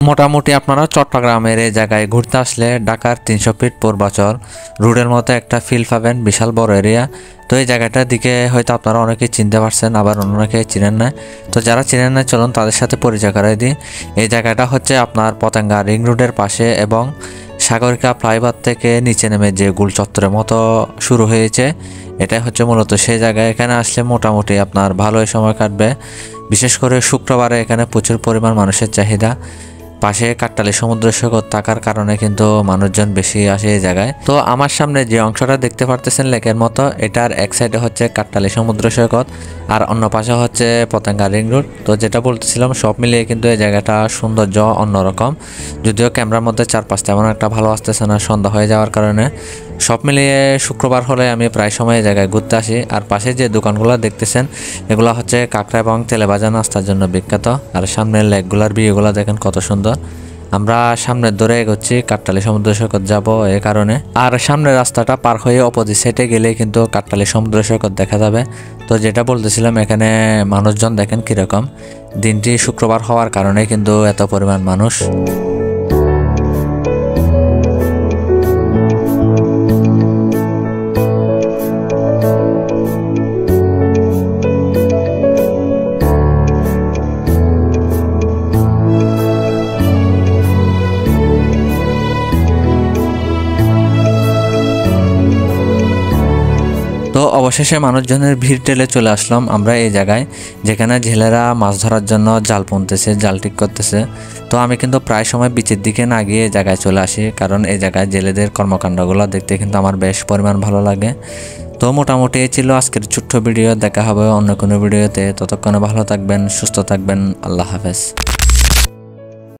মোটামুটি আপনারা চট্টগ্রামের এই জায়গায় ঘুরতে আসলে ঢাকার 300 ফিট পূর্বাচল রোডের মতো একটা ফিল পাবেন, বিশাল বড় এরিয়া। তো এই জায়গাটার দিকে হয়তো আপনারা অনেকেই চিনতে পারছেন, আবার অনেকে চিনেন না। তো যারা চিনেন না চলুন তাদের সাথে পরিচয় করাই দিই। এই জায়গাটা হচ্ছে আপনার পতেঙ্গা রিং রোডের পাশে এবং সাগরিকা ফ্লাইওভার থেকে নিচে নেমে যে গোল চত্বরের মতো শুরু হয়েছে, এটাই হচ্ছে মূলত সেই জায়গায়। এখানে আসলে মোটামুটি আপনার ভালোই সময় কাটবে। বিশেষ করে শুক্রবারে এখানে প্রচুর পরিমাণ মানুষের চাহিদা। পাশে কাট্টালি সমুদ্র সৈকত থাকার কারণে কিন্তু মানুষজন বেশি আসে এই জায়গায়। তো আমার সামনে যে অংশটা দেখতে পারতেছেন লেকের মতো, এটার এক সাইডে হচ্ছে কাট্টালি সমুদ্র সৈকত আর অন্য পাশে হচ্ছে পতেঙ্গা রিং রোড। তো যেটা বলতেছিলাম, সব মিলিয়ে কিন্তু এই জায়গাটা সৌন্দর্য অন্যরকম। যদিও ক্যামেরার মধ্যে চারপাশ তেমন একটা ভালো আসতেছে না সন্ধ্যা হয়ে যাওয়ার কারণে। সব মিলিয়ে শুক্রবার হলে আমি প্রায় সময় এই জায়গায় ঘুরতে আসি। আর পাশে যে দোকানগুলো দেখতেছেন এগুলো হচ্ছে কাঁকড়া এবং তেলে ভাজা নাস্তার জন্য বিখ্যাত। আর সামনের লেকগুলার ভিউগুলো দেখেন কত সুন্দর। আমরা সামনের ধরে এগোচ্ছি, কাট্টালি সমুদ্র সৈকত যাবো এই কারণে। আর সামনের রাস্তাটা পার হয়ে অপোজিট সাইডে গেলেই কিন্তু কাট্টালি সমুদ্র সৈকত দেখা যাবে। তো যেটা বলতেছিলাম, এখানে মানুষজন দেখেন কীরকম। দিনটি শুক্রবার হওয়ার কারণে কিন্তু এত পরিমাণ মানুষ। তো অবশেষে মানুষজনের ভিড় ঠেলে চলে আসলাম আমরা এই জায়গায়, যেখানে জেলেরা মাছ ধরার জন্য জাল বুনতেছে, জাল ঠিক করতেছে। তো আমি কিন্তু প্রায় সময় বিচের দিকে না গিয়ে এই জায়গায় চলে আসি, কারণ এই জায়গায় জেলেদের কর্মকাণ্ডগুলো দেখতে কিন্তু আমার বেশ পরিমাণ ভালো লাগে। তো মোটামুটি এই ছিল আজকের ছোট্ট ভিডিও। দেখা হবে অন্য কোনো ভিডিওতে। ততক্ষণে ভালো থাকবেন, সুস্থ থাকবেন। আল্লাহ হাফেজ।